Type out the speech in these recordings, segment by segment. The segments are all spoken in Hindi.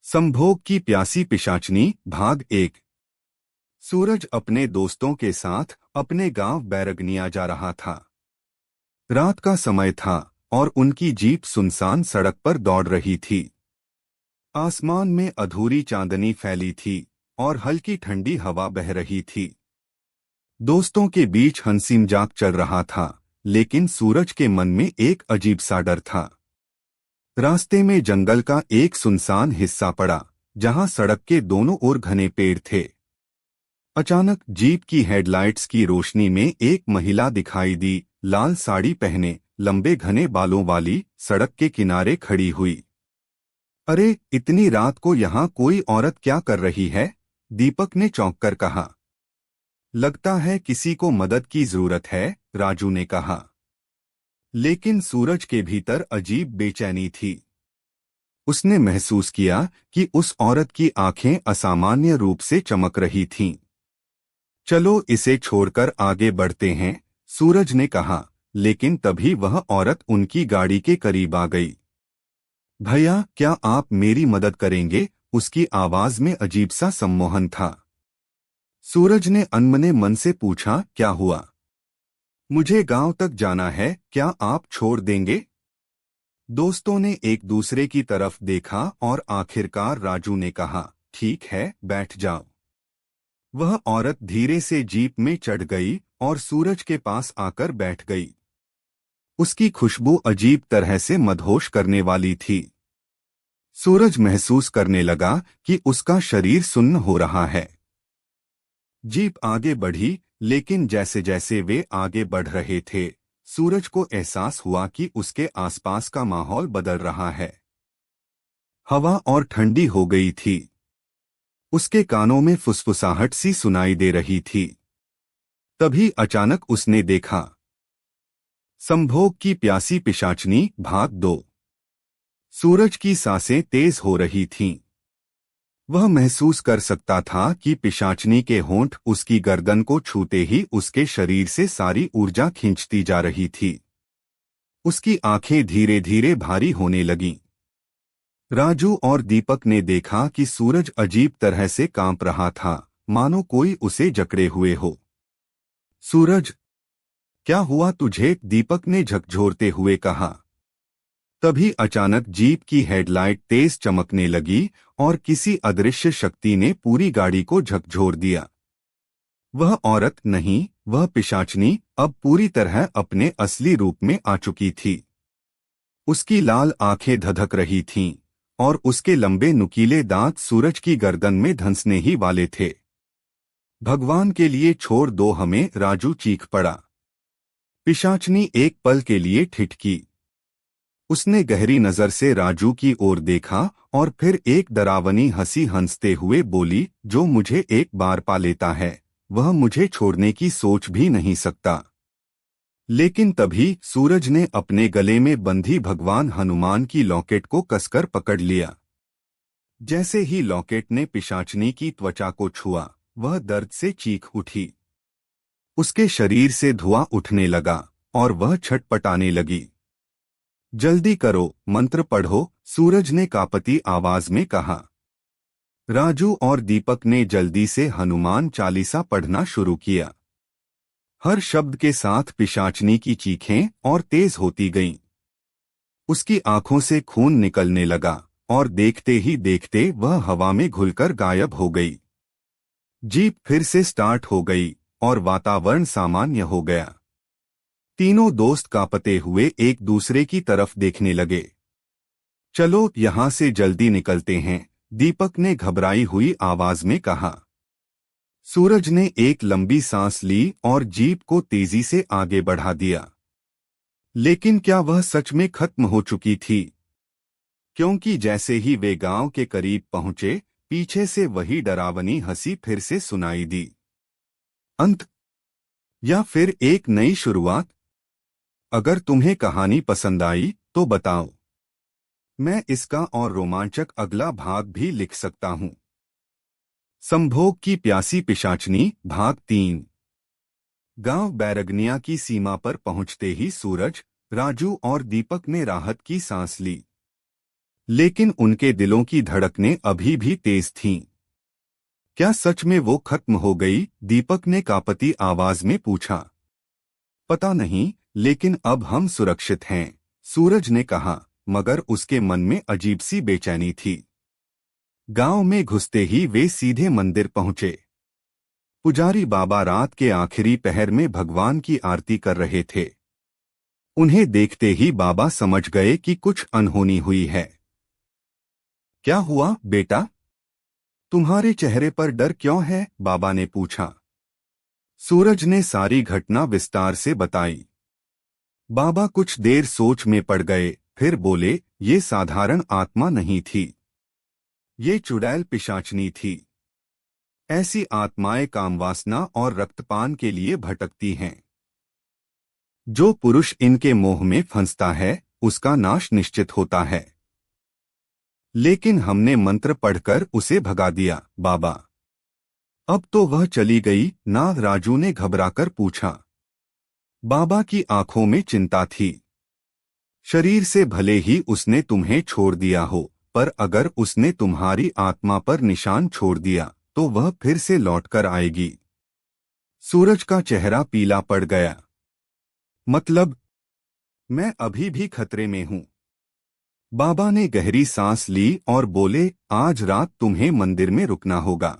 संभोग की प्यासी पिशाचनी भाग 1। सूरज अपने दोस्तों के साथ अपने गांव बैरगनिया जा रहा था। रात का समय था और उनकी जीप सुनसान सड़क पर दौड़ रही थी। आसमान में अधूरी चांदनी फैली थी और हल्की ठंडी हवा बह रही थी। दोस्तों के बीच हंसी मजाक चल रहा था, लेकिन सूरज के मन में एक अजीब सा डर था। रास्ते में जंगल का एक सुनसान हिस्सा पड़ा, जहां सड़क के दोनों ओर घने पेड़ थे। अचानक जीप की हेडलाइट्स की रोशनी में एक महिला दिखाई दी, लाल साड़ी पहने, लंबे घने बालों वाली, सड़क के किनारे खड़ी हुई। अरे, इतनी रात को यहाँ कोई औरत क्या कर रही है? दीपक ने चौंक कर कहा। लगता है किसी को मदद की जरूरत है, राजू ने कहा। लेकिन सूरज के भीतर अजीब बेचैनी थी। उसने महसूस किया कि उस औरत की आंखें असामान्य रूप से चमक रही थीं। चलो इसे छोड़कर आगे बढ़ते हैं, सूरज ने कहा, लेकिन तभी वह औरत उनकी गाड़ी के करीब आ गई। भैया, क्या आप मेरी मदद करेंगे? उसकी आवाज में अजीब सा सम्मोहन था। सूरज ने अनमने मन से पूछा, क्या हुआ? मुझे गांव तक जाना है, क्या आप छोड़ देंगे? दोस्तों ने एक दूसरे की तरफ देखा और आखिरकार राजू ने कहा, ठीक है, बैठ जाओ। वह औरत धीरे से जीप में चढ़ गई और सूरज के पास आकर बैठ गई। उसकी खुशबू अजीब तरह से मदहोश करने वाली थी। सूरज महसूस करने लगा कि उसका शरीर सुन्न हो रहा है। जीप आगे बढ़ी, लेकिन जैसे जैसे वे आगे बढ़ रहे थे, सूरज को एहसास हुआ कि उसके आसपास का माहौल बदल रहा है। हवा और ठंडी हो गई थी। उसके कानों में फुसफुसाहट सी सुनाई दे रही थी। तभी अचानक उसने देखा। संभोग की प्यासी पिशाचनी भाग 2। सूरज की सांसें तेज हो रही थीं। वह महसूस कर सकता था कि पिशाचनी के होंठ उसकी गर्दन को छूते ही उसके शरीर से सारी ऊर्जा खींचती जा रही थी। उसकी आंखें धीरे धीरे भारी होने लगीं। राजू और दीपक ने देखा कि सूरज अजीब तरह से कांप रहा था, मानो कोई उसे जकड़े हुए हो। सूरज, क्या हुआ तुझे? दीपक ने झकझोरते हुए कहा। तभी अचानक जीप की हेडलाइट तेज चमकने लगी और किसी अदृश्य शक्ति ने पूरी गाड़ी को झकझोर दिया। वह औरत नहीं, वह पिशाचनी अब पूरी तरह अपने असली रूप में आ चुकी थी। उसकी लाल आंखें धधक रही थीं और उसके लंबे नुकीले दांत सूरज की गर्दन में धंसने ही वाले थे। भगवान के लिए छोड़ दो हमें, राजू चीख पड़ा। पिशाचनी एक पल के लिए ठिठकी। उसने गहरी नजर से राजू की ओर देखा और फिर एक डरावनी हंसी हंसते हुए बोली, जो मुझे एक बार पा लेता है, वह मुझे छोड़ने की सोच भी नहीं सकता। लेकिन तभी सूरज ने अपने गले में बंधी भगवान हनुमान की लॉकेट को कसकर पकड़ लिया। जैसे ही लॉकेट ने पिशाचनी की त्वचा को छुआ, वह दर्द से चीख उठी। उसके शरीर से धुआं उठने लगा और वह छटपटाने लगी। जल्दी करो, मंत्र पढ़ो, सूरज ने कांपती आवाज में कहा। राजू और दीपक ने जल्दी से हनुमान चालीसा पढ़ना शुरू किया। हर शब्द के साथ पिशाचनी की चीखें और तेज होती गईं। उसकी आंखों से खून निकलने लगा और देखते ही देखते वह हवा में घुलकर गायब हो गई। जीप फिर से स्टार्ट हो गई और वातावरण सामान्य हो गया। तीनों दोस्त कांपते हुए एक दूसरे की तरफ देखने लगे। चलो यहाँ से जल्दी निकलते हैं, दीपक ने घबराई हुई आवाज में कहा। सूरज ने एक लंबी सांस ली और जीप को तेजी से आगे बढ़ा दिया। लेकिन क्या वह सच में खत्म हो चुकी थी? क्योंकि जैसे ही वे गांव के करीब पहुंचे, पीछे से वही डरावनी हंसी फिर से सुनाई दी। अंत या फिर एक नई शुरुआत? अगर तुम्हें कहानी पसंद आई तो बताओ। मैं इसका और रोमांचक अगला भाग भी लिख सकता हूँ। संभोग की प्यासी पिशाचनी भाग 3। गांव बैरगनिया की सीमा पर पहुंचते ही सूरज, राजू और दीपक ने राहत की सांस ली। लेकिन उनके दिलों की धड़कनें अभी भी तेज थीं। क्या सच में वो खत्म हो गई? दीपक ने कांपती आवाज में पूछा। पता नहीं, लेकिन अब हम सुरक्षित हैं, सूरज ने कहा, मगर उसके मन में अजीब सी बेचैनी थी। गांव में घुसते ही वे सीधे मंदिर पहुंचे। पुजारी बाबा रात के आखिरी पहर में भगवान की आरती कर रहे थे। उन्हें देखते ही बाबा समझ गए कि कुछ अनहोनी हुई है। क्या हुआ बेटा? तुम्हारे चेहरे पर डर क्यों है? बाबा ने पूछा। सूरज ने सारी घटना विस्तार से बताई। बाबा कुछ देर सोच में पड़ गए, फिर बोले, ये साधारण आत्मा नहीं थी, ये चुड़ैल पिशाचनी थी। ऐसी आत्माएं कामवासना और रक्तपान के लिए भटकती हैं। जो पुरुष इनके मोह में फंसता है, उसका नाश निश्चित होता है। लेकिन हमने मंत्र पढ़कर उसे भगा दिया बाबा। अब तो वह चली गई ना? राजू ने घबराकर पूछा। बाबा की आंखों में चिंता थी। शरीर से भले ही उसने तुम्हें छोड़ दिया हो, पर अगर उसने तुम्हारी आत्मा पर निशान छोड़ दिया तो वह फिर से लौटकर आएगी। सूरज का चेहरा पीला पड़ गया। मतलब? मैं अभी भी खतरे में हूं। बाबा ने गहरी सांस ली और बोले, आज रात तुम्हें मंदिर में रुकना होगा।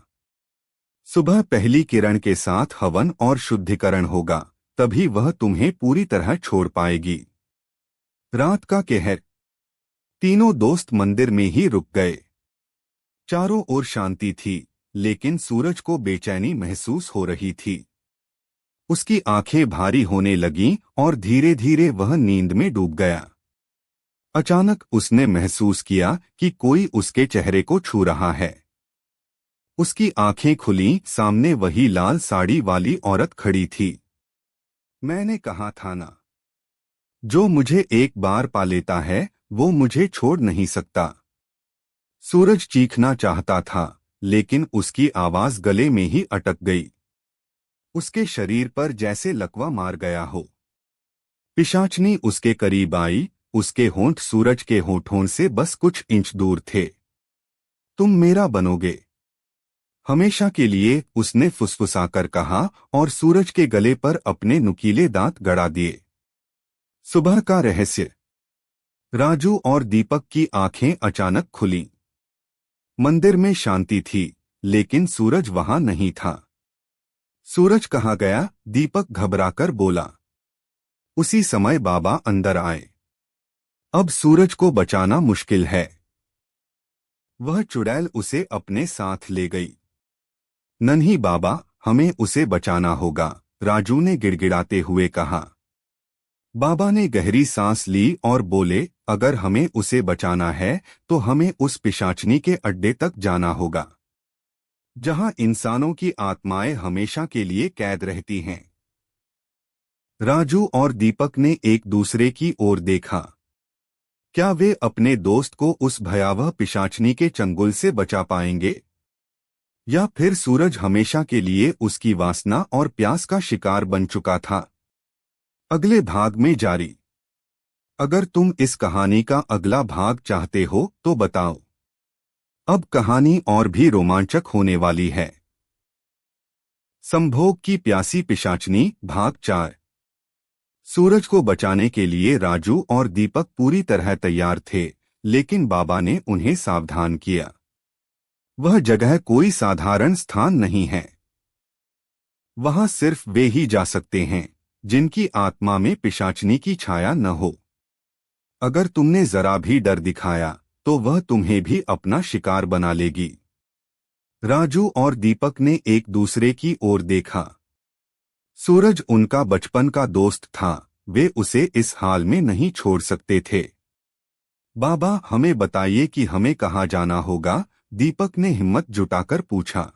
सुबह पहली किरण के साथ हवन और शुद्धिकरण होगा, तभी वह तुम्हें पूरी तरह छोड़ पाएगी। रात का कहर। तीनों दोस्त मंदिर में ही रुक गए। चारों ओर शांति थी, लेकिन सूरज को बेचैनी महसूस हो रही थी। उसकी आंखें भारी होने लगीं और धीरे धीरे वह नींद में डूब गया। अचानक उसने महसूस किया कि कोई उसके चेहरे को छू रहा है। उसकी आंखें खुलीं, सामने वही लाल साड़ी वाली औरत खड़ी थी। मैंने कहा था ना, जो मुझे एक बार पा लेता है वो मुझे छोड़ नहीं सकता। सूरज चीखना चाहता था, लेकिन उसकी आवाज गले में ही अटक गई। उसके शरीर पर जैसे लकवा मार गया हो। पिशाचनी उसके करीब आई, उसके होंठ सूरज के होठों से बस कुछ इंच दूर थे। तुम मेरा बनोगे हमेशा के लिए, उसने फुसफुसाकर कहा और सूरज के गले पर अपने नुकीले दांत गड़ा दिए। सुबह का रहस्य। राजू और दीपक की आंखें अचानक खुलीं। मंदिर में शांति थी, लेकिन सूरज वहां नहीं था। सूरज कहाँ गया? दीपक घबराकर बोला। उसी समय बाबा अंदर आए। अब सूरज को बचाना मुश्किल है। वह चुड़ैल उसे अपने साथ ले गई। नहीं बाबा, हमें उसे बचाना होगा, राजू ने गिड़गिड़ाते हुए कहा। बाबा ने गहरी सांस ली और बोले, अगर हमें उसे बचाना है तो हमें उस पिशाचनी के अड्डे तक जाना होगा, जहां इंसानों की आत्माएं हमेशा के लिए कैद रहती हैं। राजू और दीपक ने एक दूसरे की ओर देखा। क्या वे अपने दोस्त को उस भयावह पिशाचनी के चंगुल से बचा पाएंगे, या फिर सूरज हमेशा के लिए उसकी वासना और प्यास का शिकार बन चुका था? अगले भाग में जारी। अगर तुम इस कहानी का अगला भाग चाहते हो तो बताओ। अब कहानी और भी रोमांचक होने वाली है। संभोग की प्यासी पिशाचनी भाग 4। सूरज को बचाने के लिए राजू और दीपक पूरी तरह तैयार थे, लेकिन बाबा ने उन्हें सावधान किया। वह जगह कोई साधारण स्थान नहीं है। वहां सिर्फ वे ही जा सकते हैं जिनकी आत्मा में पिशाचनी की छाया न हो। अगर तुमने जरा भी डर दिखाया तो वह तुम्हें भी अपना शिकार बना लेगी। राजू और दीपक ने एक दूसरे की ओर देखा। सूरज उनका बचपन का दोस्त था, वे उसे इस हाल में नहीं छोड़ सकते थे। बाबा, हमें बताइए कि हमें कहाँ जाना होगा? दीपक ने हिम्मत जुटाकर पूछा।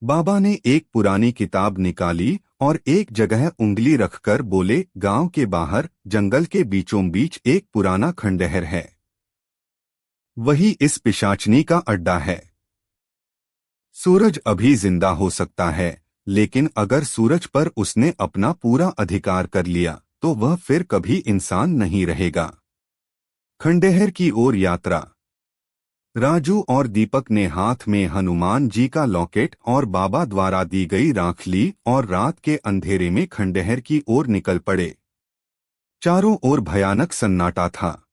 बाबा ने एक पुरानी किताब निकाली और एक जगह उंगली रखकर बोले, गांव के बाहर जंगल के बीचों बीच एक पुराना खंडहर है। वही इस पिशाचनी का अड्डा है। सूरज अभी जिंदा हो सकता है, लेकिन अगर सूरज पर उसने अपना पूरा अधिकार कर लिया तो वह फिर कभी इंसान नहीं रहेगा। खंडहर की ओर यात्रा। राजू और दीपक ने हाथ में हनुमान जी का लॉकेट और बाबा द्वारा दी गई राख ली और रात के अंधेरे में खंडहर की ओर निकल पड़े। चारों ओर भयानक सन्नाटा था।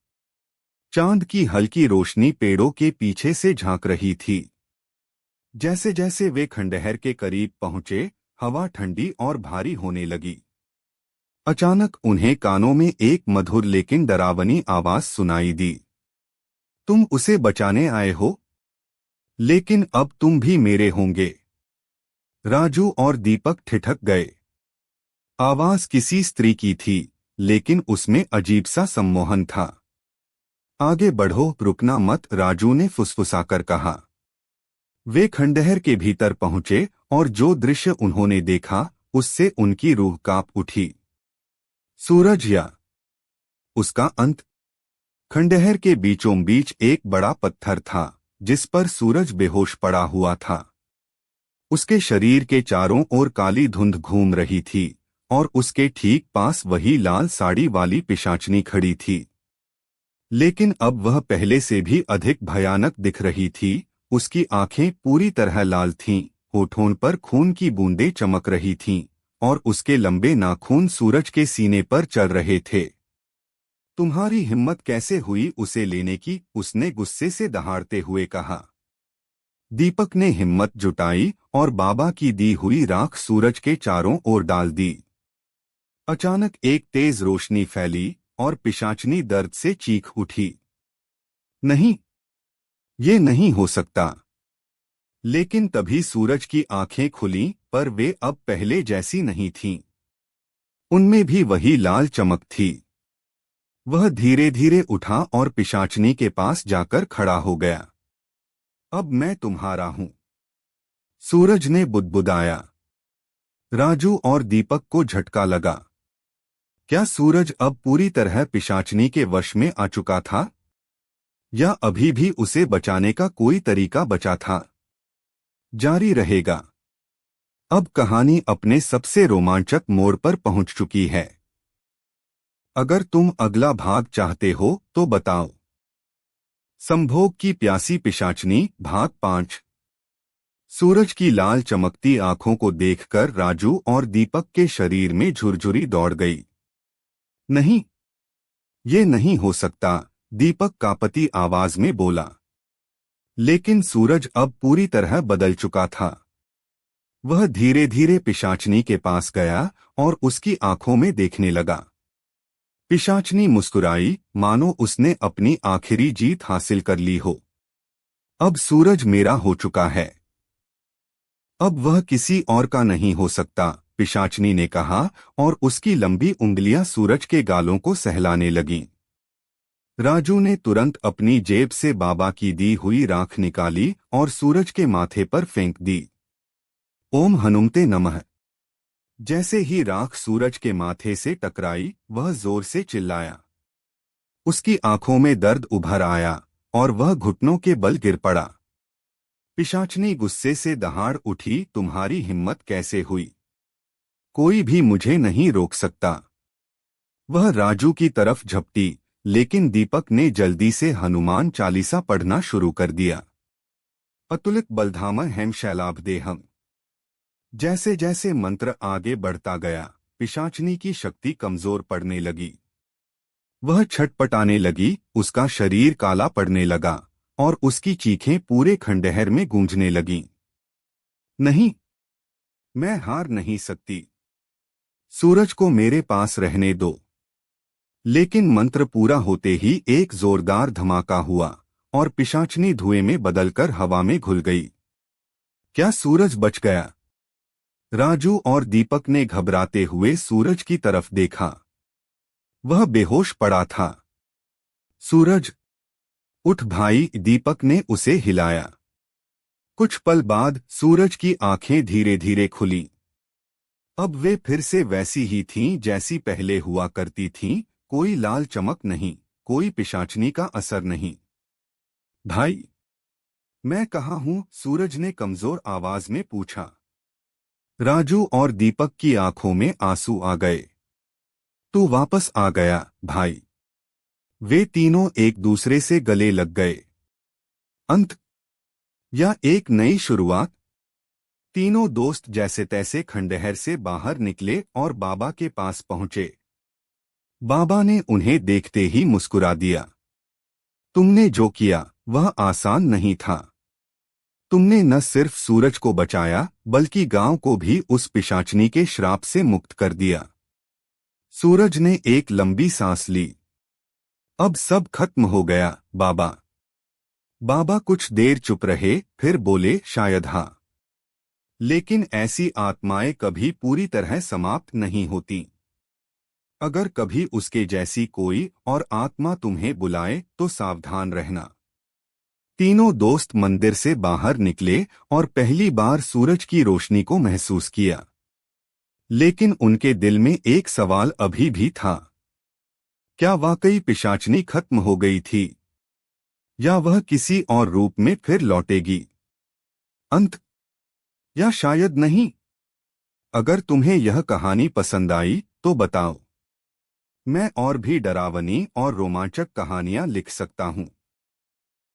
चांद की हल्की रोशनी पेड़ों के पीछे से झांक रही थी। जैसे जैसे वे खंडहर के करीब पहुंचे, हवा ठंडी और भारी होने लगी। अचानक उन्हें कानों में एक मधुर लेकिन डरावनी आवाज सुनाई दी। तुम उसे बचाने आए हो, लेकिन अब तुम भी मेरे होंगे। राजू और दीपक ठिठक गए। आवाज किसी स्त्री की थी, लेकिन उसमें अजीब सा सम्मोहन था। आगे बढ़ो, रुकना मत, राजू ने फुसफुसाकर कहा। वे खंडहर के भीतर पहुंचे और जो दृश्य उन्होंने देखा उससे उनकी रूह कांप उठी। सूरज या उसका अंत। खंडहर के बीचों बीच एक बड़ा पत्थर था जिस पर सूरज बेहोश पड़ा हुआ था। उसके शरीर के चारों ओर काली धुंध घूम रही थी और उसके ठीक पास वही लाल साड़ी वाली पिशाचनी खड़ी थी। लेकिन अब वह पहले से भी अधिक भयानक दिख रही थी। उसकी आंखें पूरी तरह लाल थीं, होठों पर खून की बूंदें चमक रही थीं और उसके लंबे नाखून सूरज के सीने पर चल रहे थे। तुम्हारी हिम्मत कैसे हुई उसे लेने की, उसने गुस्से से दहाड़ते हुए कहा। दीपक ने हिम्मत जुटाई और बाबा की दी हुई राख सूरज के चारों ओर डाल दी। अचानक एक तेज रोशनी फैली और पिशाचनी दर्द से चीख उठी। नहीं, ये नहीं हो सकता। लेकिन तभी सूरज की आंखें खुलीं, पर वे अब पहले जैसी नहीं थीं। उनमें भी वही लाल चमक थी। वह धीरे धीरे उठा और पिशाचनी के पास जाकर खड़ा हो गया। अब मैं तुम्हारा हूं, सूरज ने बुदबुदाया। राजू और दीपक को झटका लगा। क्या सूरज अब पूरी तरह पिशाचनी के वश में आ चुका था, या अभी भी उसे बचाने का कोई तरीका बचा था? जारी रहेगा। अब कहानी अपने सबसे रोमांचक मोड़ पर पहुंच चुकी है। अगर तुम अगला भाग चाहते हो तो बताओ। संभोग की प्यासी पिशाचनी भाग 5। सूरज की लाल चमकती आंखों को देखकर राजू और दीपक के शरीर में झुरझुरी दौड़ गई। नहीं, ये नहीं हो सकता, दीपक कांपती आवाज में बोला। लेकिन सूरज अब पूरी तरह बदल चुका था। वह धीरे धीरे पिशाचनी के पास गया और उसकी आंखों में देखने लगा। पिशाचनी मुस्कुराई, मानो उसने अपनी आखिरी जीत हासिल कर ली हो। अब सूरज मेरा हो चुका है। अब वह किसी और का नहीं हो सकता, पिशाचनी ने कहा और उसकी लंबी उंगलियां सूरज के गालों को सहलाने लगीं। राजू ने तुरंत अपनी जेब से बाबा की दी हुई राख निकाली और सूरज के माथे पर फेंक दी। ओम हनुमते नमः। जैसे ही राख सूरज के माथे से टकराई, वह जोर से चिल्लाया। उसकी आंखों में दर्द उभर आया और वह घुटनों के बल गिर पड़ा। पिशाचनी गुस्से से दहाड़ उठी, तुम्हारी हिम्मत कैसे हुई? कोई भी मुझे नहीं रोक सकता। वह राजू की तरफ झपटी, लेकिन दीपक ने जल्दी से हनुमान चालीसा पढ़ना शुरू कर दिया। अतुलित बलधाम हेम शैलाभदेहम। जैसे जैसे मंत्र आगे बढ़ता गया, पिशाचनी की शक्ति कमजोर पड़ने लगी। वह छटपटाने लगी, उसका शरीर काला पड़ने लगा और उसकी चीखें पूरे खंडहर में गूंजने लगीं। नहीं, मैं हार नहीं सकती। सूरज को मेरे पास रहने दो। लेकिन मंत्र पूरा होते ही एक जोरदार धमाका हुआ और पिशाचनी धुएं में बदलकर हवा में घुल गई। क्या सूरज बच गया? राजू और दीपक ने घबराते हुए सूरज की तरफ देखा। वह बेहोश पड़ा था। सूरज, उठ भाई, दीपक ने उसे हिलाया। कुछ पल बाद सूरज की आंखें धीरे धीरे खुलीं। अब वे फिर से वैसी ही थीं जैसी पहले हुआ करती थीं, कोई लाल चमक नहीं, कोई पिशाचनी का असर नहीं। भाई, मैं कहाँ हूँ? सूरज ने कमजोर आवाज में पूछा। राजू और दीपक की आंखों में आंसू आ गए। तू वापस आ गया भाई। वे तीनों एक दूसरे से गले लग गए। अंत या एक नई शुरुआत। तीनों दोस्त जैसे तैसे खंडहर से बाहर निकले और बाबा के पास पहुंचे। बाबा ने उन्हें देखते ही मुस्कुरा दिया। तुमने जो किया वह आसान नहीं था। तुमने न सिर्फ सूरज को बचाया बल्कि गांव को भी उस पिशाचनी के श्राप से मुक्त कर दिया। सूरज ने एक लंबी सांस ली। अब सब खत्म हो गया बाबा। बाबा कुछ देर चुप रहे, फिर बोले, शायद हाँ, लेकिन ऐसी आत्माएं कभी पूरी तरह समाप्त नहीं होती। अगर कभी उसके जैसी कोई और आत्मा तुम्हें बुलाए तो सावधान रहना। तीनों दोस्त मंदिर से बाहर निकले और पहली बार सूरज की रोशनी को महसूस किया। लेकिन उनके दिल में एक सवाल अभी भी था। क्या वाकई पिशाचनी खत्म हो गई थी या वह किसी और रूप में फिर लौटेगी? अंत या शायद नहीं। अगर तुम्हें यह कहानी पसंद आई तो बताओ। मैं और भी डरावनी और रोमांचक कहानियां लिख सकता हूं।